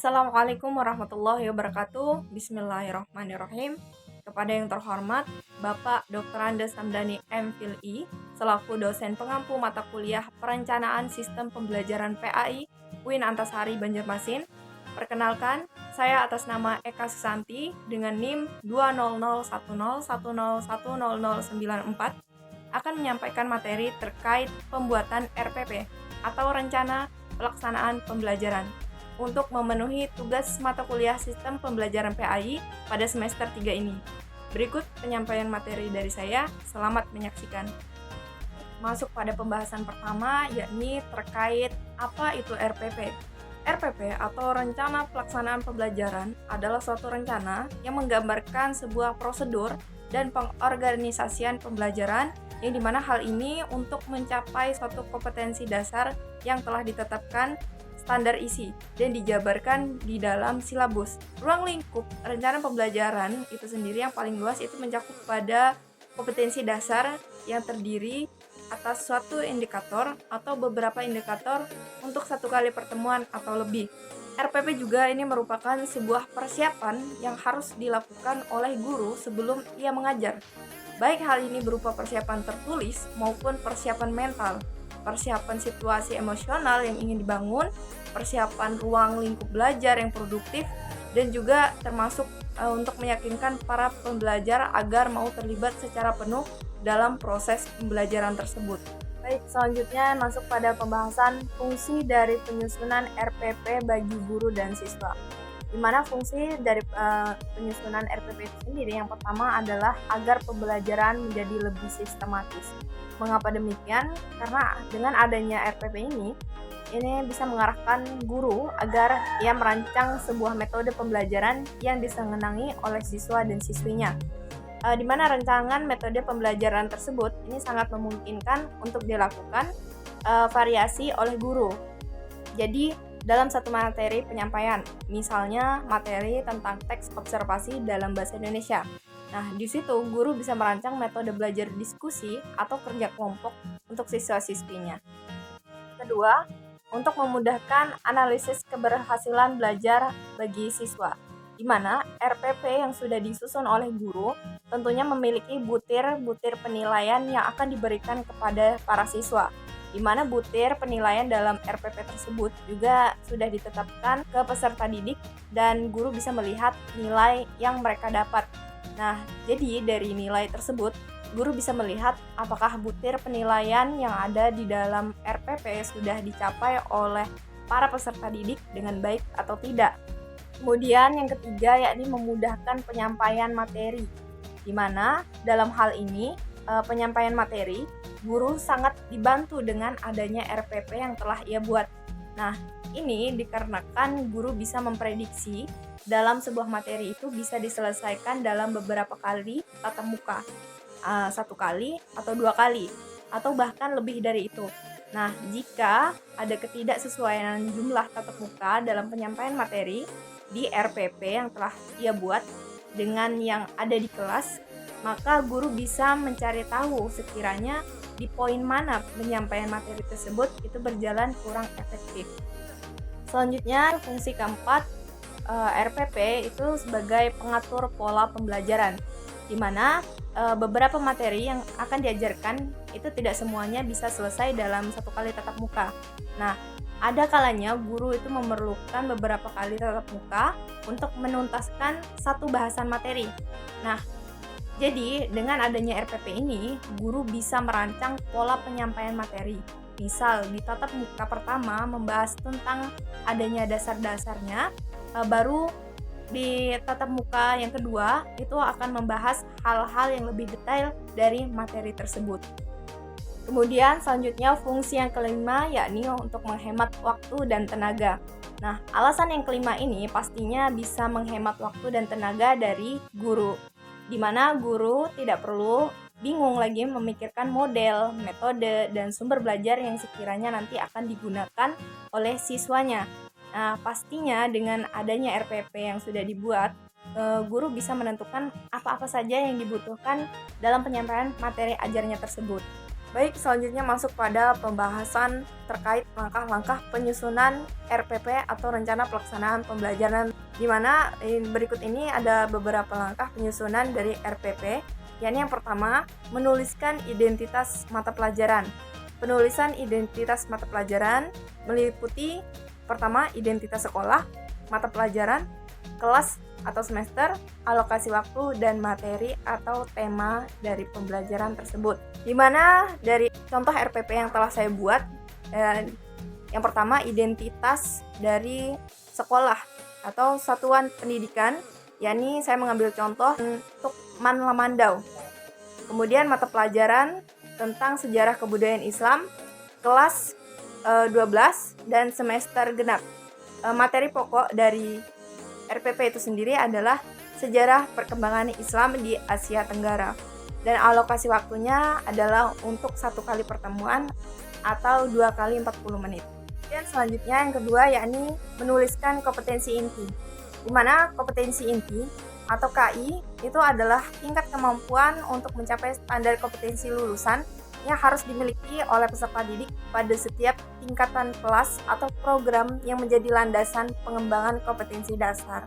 Assalamualaikum warahmatullahi wabarakatuh. Bismillahirrahmanirrahim. Kepada yang terhormat Bapak Dr. Andes Hamdani MPhilI selaku dosen pengampu mata kuliah Perencanaan Sistem Pembelajaran PAI UIN Antasari Banjarmasin. Perkenalkan, saya atas nama Eka Susanti dengan NIM 20010101094 akan menyampaikan materi terkait pembuatan RPP atau Rencana Pelaksanaan Pembelajaran untuk memenuhi tugas mata kuliah Sistem Pembelajaran PAI pada semester 3 ini. Berikut penyampaian materi dari saya, selamat menyaksikan. Masuk pada pembahasan pertama, yakni terkait apa itu RPP. RPP atau Rencana Pelaksanaan Pembelajaran adalah suatu rencana yang menggambarkan sebuah prosedur dan pengorganisasian pembelajaran yang dimana hal ini untuk mencapai suatu kompetensi dasar yang telah ditetapkan standar isi dan dijabarkan di dalam silabus. Ruang lingkup rencana pembelajaran itu sendiri yang paling luas itu mencakup pada kompetensi dasar yang terdiri atas suatu indikator atau beberapa indikator untuk satu kali pertemuan atau lebih. RPP juga ini merupakan sebuah persiapan yang harus dilakukan oleh guru sebelum ia mengajar. Baik hal ini berupa persiapan tertulis maupun persiapan mental, persiapan situasi emosional yang ingin dibangun, persiapan ruang lingkup belajar yang produktif, dan juga termasuk untuk meyakinkan para pembelajar agar mau terlibat secara penuh dalam proses pembelajaran tersebut. Baik, selanjutnya masuk pada pembahasan fungsi dari penyusunan RPP bagi guru dan siswa. Di mana fungsi dari penyusunan RPP itu sendiri yang pertama adalah agar pembelajaran menjadi lebih sistematis. Mengapa demikian? Karena dengan adanya RPP ini bisa mengarahkan guru agar ia merancang sebuah metode pembelajaran yang disenangi oleh siswa dan siswinya. Di mana rancangan metode pembelajaran tersebut ini sangat memungkinkan untuk dilakukan variasi oleh guru. Jadi dalam satu materi penyampaian, misalnya materi tentang teks observasi dalam bahasa Indonesia. Nah, di situ guru bisa merancang metode belajar diskusi atau kerja kelompok untuk siswa-siswinya. Kedua, untuk memudahkan analisis keberhasilan belajar bagi siswa, di mana RPP yang sudah disusun oleh guru tentunya memiliki butir-butir penilaian yang akan diberikan kepada para siswa, di mana butir penilaian dalam RPP tersebut juga sudah ditetapkan ke peserta didik dan guru bisa melihat nilai yang mereka dapat. Nah, jadi dari nilai tersebut, guru bisa melihat apakah butir penilaian yang ada di dalam RPP sudah dicapai oleh para peserta didik dengan baik atau tidak. Kemudian yang ketiga yakni memudahkan penyampaian materi, di mana dalam hal ini penyampaian materi guru sangat dibantu dengan adanya RPP yang telah ia buat. Nah, ini dikarenakan guru bisa memprediksi dalam sebuah materi itu bisa diselesaikan dalam beberapa kali tatap muka, 1 kali atau 2 kali, atau bahkan lebih dari itu. Nah, jika ada ketidaksesuaian jumlah tatap muka dalam penyampaian materi di RPP yang telah ia buat dengan yang ada di kelas, maka guru bisa mencari tahu sekiranya di poin mana penyampaian materi tersebut itu berjalan kurang efektif. Selanjutnya, fungsi keempat, RPP itu sebagai pengatur pola pembelajaran, di mana beberapa materi yang akan diajarkan itu tidak semuanya bisa selesai dalam 1 kali tatap muka. Nah, ada kalanya guru itu memerlukan beberapa kali tatap muka untuk menuntaskan satu bahasan materi. Nah, jadi dengan adanya RPP ini, guru bisa merancang pola penyampaian materi. Misal di tatap muka pertama membahas tentang adanya dasar-dasarnya, baru di tatap muka yang kedua itu akan membahas hal-hal yang lebih detail dari materi tersebut. Kemudian selanjutnya fungsi yang kelima yakni untuk menghemat waktu dan tenaga. Nah, alasan yang kelima ini pastinya bisa menghemat waktu dan tenaga dari guru, di mana guru tidak perlu bingung lagi memikirkan model, metode, dan sumber belajar yang sekiranya nanti akan digunakan oleh siswanya. Nah, pastinya dengan adanya RPP yang sudah dibuat, guru bisa menentukan apa-apa saja yang dibutuhkan dalam penyampaian materi ajarnya tersebut. Baik, selanjutnya masuk pada pembahasan terkait langkah-langkah penyusunan RPP atau Rencana Pelaksanaan Pembelajaran, di mana berikut ini ada beberapa langkah penyusunan dari RPP, yakni yang pertama, menuliskan identitas mata pelajaran. Penulisan identitas mata pelajaran meliputi pertama, identitas sekolah, mata pelajaran, kelas atau semester, alokasi waktu, dan materi atau tema dari pembelajaran tersebut. Di mana dari contoh RPP yang telah saya buat, yang pertama identitas dari sekolah atau satuan pendidikan, yakni saya mengambil contoh untuk Man Lamandau. Kemudian mata pelajaran tentang sejarah kebudayaan Islam, kelas 12 dan semester genap. Materi pokok dari RPP itu sendiri adalah sejarah perkembangan Islam di Asia Tenggara, dan alokasi waktunya adalah untuk 1 kali pertemuan atau 2 kali 40 menit. Dan selanjutnya yang kedua yakni menuliskan kompetensi inti, di mana kompetensi inti atau KI itu adalah tingkat kemampuan untuk mencapai standar kompetensi lulusan yang harus dimiliki oleh peserta didik pada setiap tingkatan kelas atau program yang menjadi landasan pengembangan kompetensi dasar,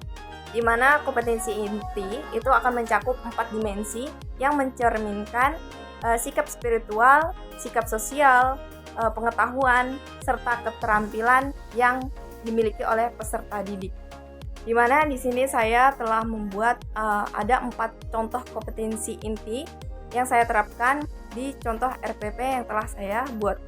di mana kompetensi inti itu akan mencakup 4 dimensi yang mencerminkan sikap spiritual, sikap sosial, pengetahuan, serta keterampilan yang dimiliki oleh peserta didik. Di mana di sini saya telah membuat ada 4 contoh kompetensi inti yang saya terapkan di contoh RPP yang telah saya buat.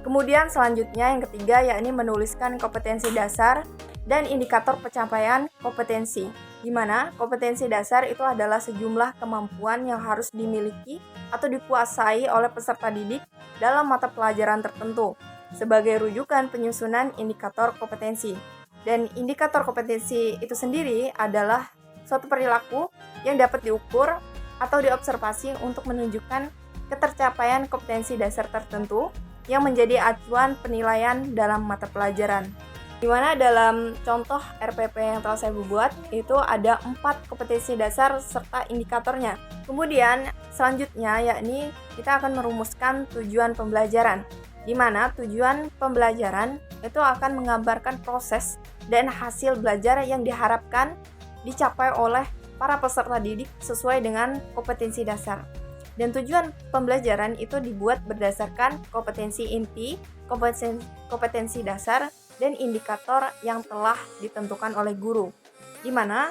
Kemudian selanjutnya yang ketiga yakni menuliskan kompetensi dasar dan indikator pencapaian kompetensi, di mana kompetensi dasar itu adalah sejumlah kemampuan yang harus dimiliki atau dikuasai oleh peserta didik dalam mata pelajaran tertentu sebagai rujukan penyusunan indikator kompetensi. Dan indikator kompetensi itu sendiri adalah suatu perilaku yang dapat diukur atau diobservasi untuk menunjukkan ketercapaian kompetensi dasar tertentu yang menjadi acuan penilaian dalam mata pelajaran. Di mana dalam contoh RPP yang telah saya buat itu ada 4 kompetensi dasar serta indikatornya. Kemudian selanjutnya yakni kita akan merumuskan tujuan pembelajaran, di mana tujuan pembelajaran itu akan menggambarkan proses dan hasil belajar yang diharapkan dicapai oleh para peserta didik sesuai dengan kompetensi dasar. Dan tujuan pembelajaran itu dibuat berdasarkan kompetensi inti, kompetensi dasar, dan indikator yang telah ditentukan oleh guru. Di mana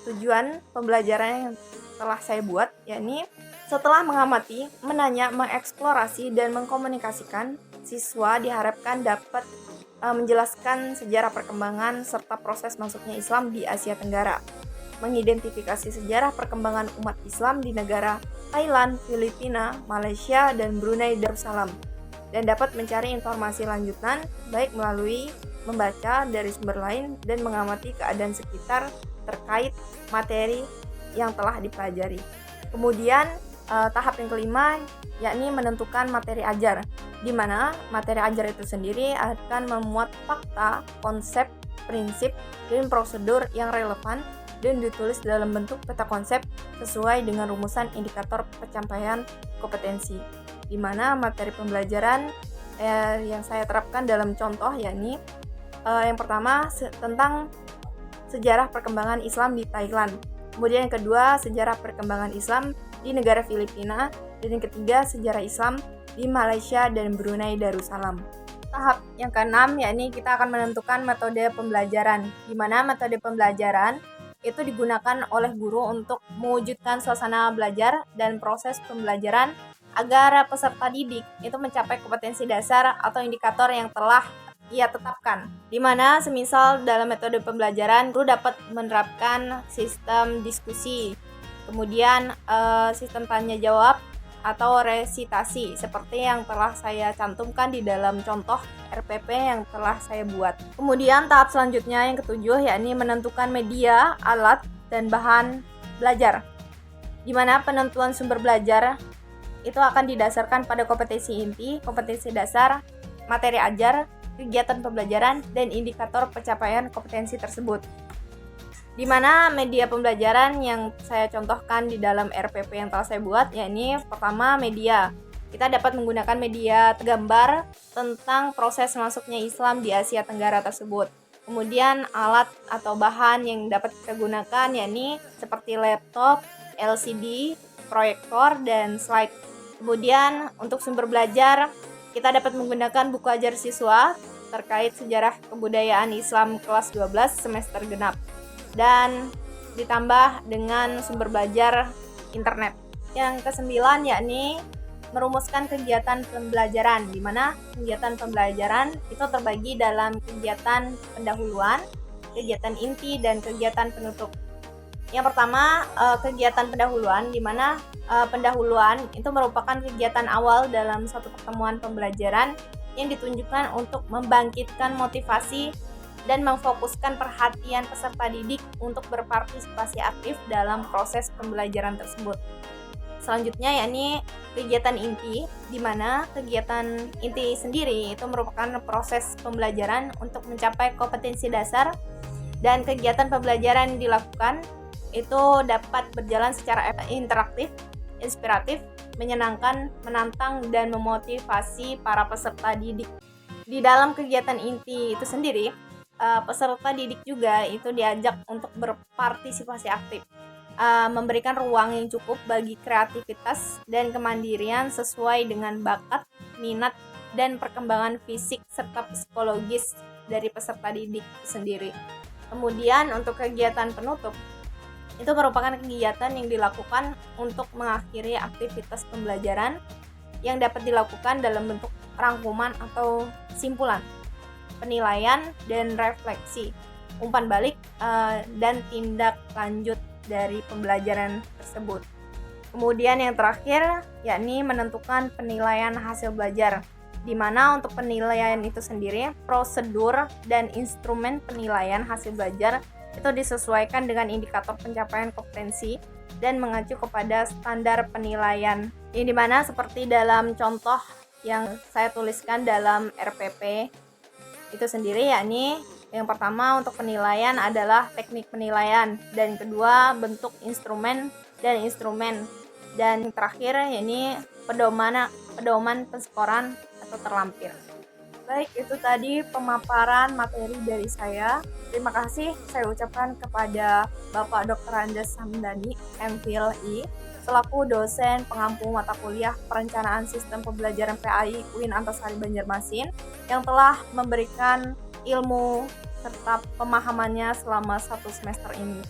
tujuan pembelajaran yang telah saya buat yakni setelah mengamati, menanya, mengeksplorasi, dan mengkomunikasikan, siswa diharapkan dapat menjelaskan sejarah perkembangan serta proses masuknya Islam di Asia Tenggara, mengidentifikasi sejarah perkembangan umat Islam di negara Thailand, Filipina, Malaysia, dan Brunei Darussalam, dan dapat mencari informasi lanjutan baik melalui membaca dari sumber lain dan mengamati keadaan sekitar terkait materi yang telah dipelajari. Kemudian tahap yang kelima yakni menentukan materi ajar, di mana materi ajar itu sendiri akan memuat fakta, konsep, prinsip, dan prosedur yang relevan dan ditulis dalam bentuk peta konsep sesuai dengan rumusan indikator pencapaian kompetensi. Di mana materi pembelajaran yang saya terapkan dalam contoh yakni yang pertama tentang sejarah perkembangan Islam di Thailand, kemudian yang kedua sejarah perkembangan Islam di negara Filipina, dan yang ketiga sejarah Islam di Malaysia dan Brunei Darussalam. Tahap yang keenam yakni kita akan menentukan metode pembelajaran, di mana metode pembelajaran itu digunakan oleh guru untuk mewujudkan suasana belajar dan proses pembelajaran agar peserta didik itu mencapai kompetensi dasar atau indikator yang telah ia tetapkan. Di mana semisal dalam metode pembelajaran guru dapat menerapkan sistem diskusi, kemudian sistem tanya jawab atau resitasi seperti yang telah saya cantumkan di dalam contoh RPP yang telah saya buat. Kemudian tahap selanjutnya yang ketujuh yakni menentukan media, alat, dan bahan belajar, di mana penentuan sumber belajar itu akan didasarkan pada kompetensi inti, kompetensi dasar, materi ajar, kegiatan pembelajaran, dan indikator pencapaian kompetensi tersebut. Di mana media pembelajaran yang saya contohkan di dalam RPP yang telah saya buat yakni pertama media Kita dapat menggunakan media gambar tentang proses masuknya Islam di Asia Tenggara tersebut. Kemudian alat atau bahan yang dapat kita gunakan yakni seperti laptop, LCD, proyektor, dan slide. Kemudian untuk sumber belajar, kita dapat menggunakan buku ajar siswa terkait sejarah kebudayaan Islam kelas 12 semester genap. Dan ditambah dengan sumber belajar internet. Yang kesembilan yakni merumuskan kegiatan pembelajaran, di mana kegiatan pembelajaran itu terbagi dalam kegiatan pendahuluan, kegiatan inti, dan kegiatan penutup. Yang pertama, kegiatan pendahuluan, di mana pendahuluan itu merupakan kegiatan awal dalam suatu pertemuan pembelajaran yang ditunjukkan untuk membangkitkan motivasi dan memfokuskan perhatian peserta didik untuk berpartisipasi aktif dalam proses pembelajaran tersebut. Selanjutnya yakni kegiatan inti, di mana kegiatan inti sendiri itu merupakan proses pembelajaran untuk mencapai kompetensi dasar, dan kegiatan pembelajaran yang dilakukan itu dapat berjalan secara interaktif, inspiratif, menyenangkan, menantang, dan memotivasi para peserta didik. Di dalam kegiatan inti itu sendiri, peserta didik juga itu diajak untuk berpartisipasi aktif, memberikan ruang yang cukup bagi kreativitas dan kemandirian sesuai dengan bakat, minat, dan perkembangan fisik serta psikologis dari peserta didik sendiri. Kemudian untuk kegiatan penutup, itu merupakan kegiatan yang dilakukan untuk mengakhiri aktivitas pembelajaran yang dapat dilakukan dalam bentuk rangkuman atau simpulan, penilaian dan refleksi, umpan balik, dan tindak lanjut dari pembelajaran tersebut. Kemudian yang terakhir yakni menentukan penilaian hasil belajar, di mana untuk penilaian itu sendiri, prosedur dan instrumen penilaian hasil belajar itu disesuaikan dengan indikator pencapaian kompetensi dan mengacu kepada standar penilaian. Ini dimana seperti dalam contoh yang saya tuliskan dalam RPP itu sendiri, yakni yang pertama untuk penilaian adalah teknik penilaian, dan kedua bentuk instrumen dan instrumen, dan terakhir yakni pedoman penskoran atau terlampir. Baik, itu tadi pemaparan materi dari saya. Terima kasih saya ucapkan kepada Bapak Dr. Andes Hamdani, MPhil I, selaku dosen pengampu mata kuliah Perencanaan Sistem Pembelajaran PAI UIN Antasari Banjarmasin, yang telah memberikan ilmu serta pemahamannya selama 1 semester ini.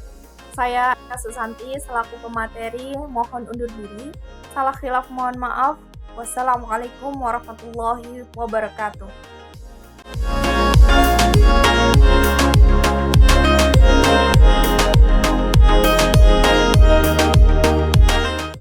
Saya Eka Susanti selaku pemateri mohon undur diri. Salah khilaf mohon maaf. Wassalamualaikum warahmatullahi wabarakatuh.